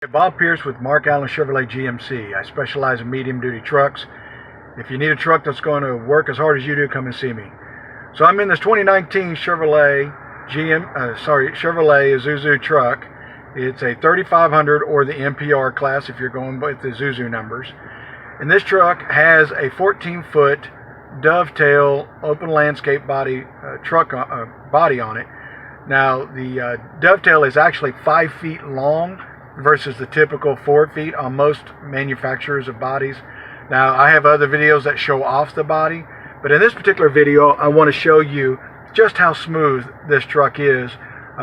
Bob Pierce with Mark Allen Chevrolet GMC. I specialize in medium duty trucks. If you need a truck that's going to work as hard as you do, come and see me. So I'm in this 2019 Chevrolet Isuzu truck. It's a 3500 or the MPR class if you're going with the Isuzu numbers. And this truck has a 14-foot dovetail open landscape body body on it. Now the dovetail is actually 5 feet long versus the typical 4 feet on most manufacturers of bodies. Now I have other videos that show off the body, but in this particular video I want to show you just how smooth this truck is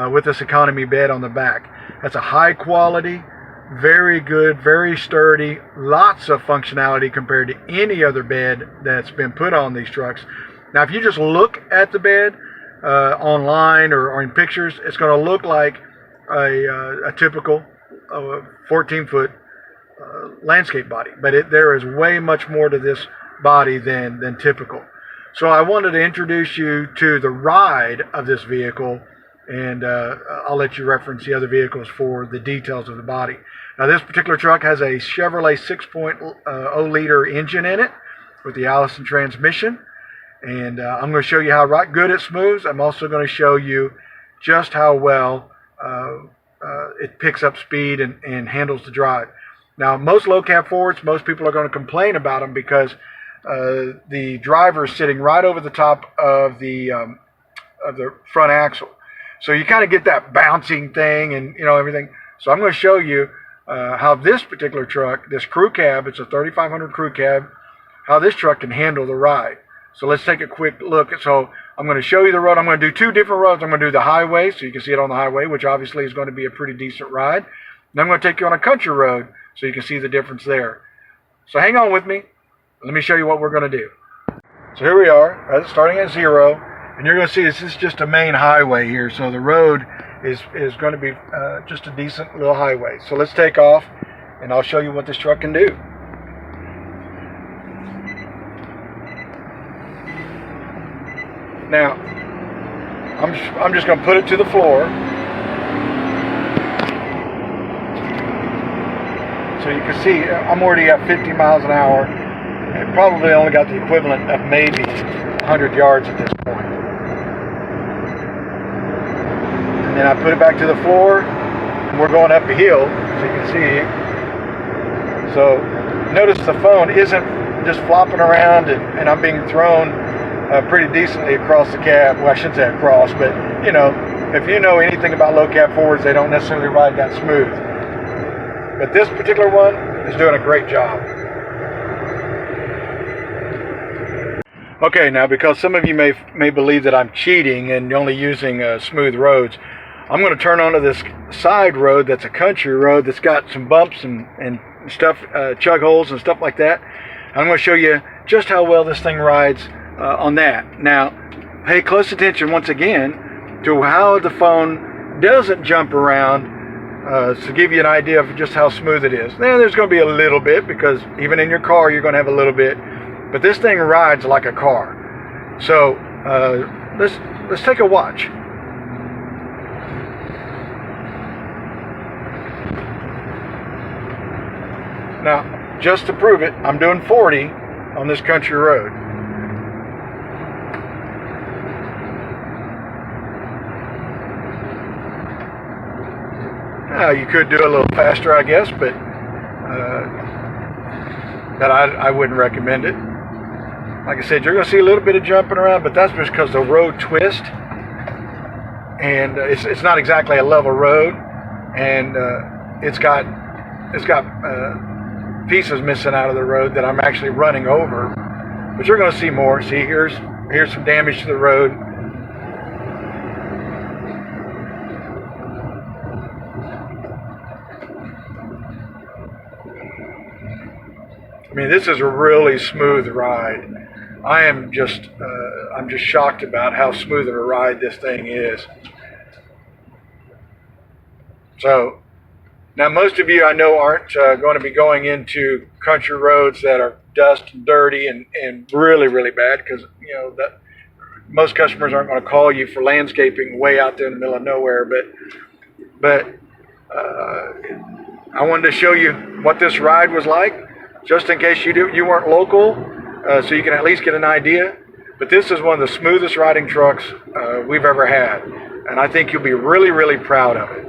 with this economy bed on the back. That's a high quality, very good, very sturdy, lots of functionality compared to any other bed that's been put on these trucks. Now if you just look at the bed online or in pictures, it's going to look like a typical 14-foot landscape body, but there is way much more to this body than typical. So I wanted to introduce you to the ride of this vehicle, and I'll let you reference the other vehicles for the details of the body. Now this particular truck has a Chevrolet 6.0 liter engine in it with the Allison transmission, and I'm going to show you how good it smooths. I'm also going to show you just how well it picks up speed and handles the drive. Now, most low cab Fords, most people are going to complain about them because the driver is sitting right over the top of the front axle, so you kind of get that bouncing thing and everything. So I'm going to show you how this particular truck, this crew cab, it's a 3500 crew cab, how this truck can handle the ride. So let's take a quick look. So I'm going to show you the road. I'm going to do two different roads. I'm going to do the highway, so you can see it on the highway, which obviously is going to be a pretty decent ride. And I'm going to take you on a country road, so you can see the difference there. So hang on with me. Let me show you what we're going to do. So here we are, starting at 0, and you're going to see this is just a main highway here. So the road is going to be just a decent little highway. So let's take off, and I'll show you what this truck can do. Now, I'm just going to put it to the floor. So you can see I'm already at 50 miles an hour. And probably only got the equivalent of maybe 100 yards at this point. And then I put it back to the floor, and we're going up a hill, so you can see. So notice the phone isn't just flopping around, and I'm being thrown pretty decently across the cab. Well, I shouldn't say across, but if you know anything about low cab Fords, they don't necessarily ride that smooth. But this particular one is doing a great job. Okay, now because some of you may believe that I'm cheating and only using smooth roads, I'm going to turn onto this side road that's a country road that's got some bumps and stuff, chug holes and stuff like that. I'm going to show you just how well this thing rides on that. Now, pay close attention once again to how the phone doesn't jump around to give you an idea of just how smooth it is. Now, there's going to be a little bit because even in your car you're going to have a little bit, but this thing rides like a car. So let's take a watch. Now, just to prove it, I'm doing 40 on this country road. Now, you could do a little faster, I guess, but I wouldn't recommend it. Like I said, you're going to see a little bit of jumping around, but that's just because the road twists, and it's not exactly a level road, and it's got pieces missing out of the road that I'm actually running over. But you're going to see more. See, here's some damage to the road. I mean, this is a really smooth ride. I'm just shocked about how smooth of a ride this thing is. So now most of you I know aren't going to be going into country roads that are dust and dirty and really, really bad, because that most customers aren't going to call you for landscaping way out there in the middle of nowhere. But I wanted to show you what this ride was like, just in case you weren't local, so you can at least get an idea. But this is one of the smoothest riding trucks we've ever had, and I think you'll be really, really proud of it.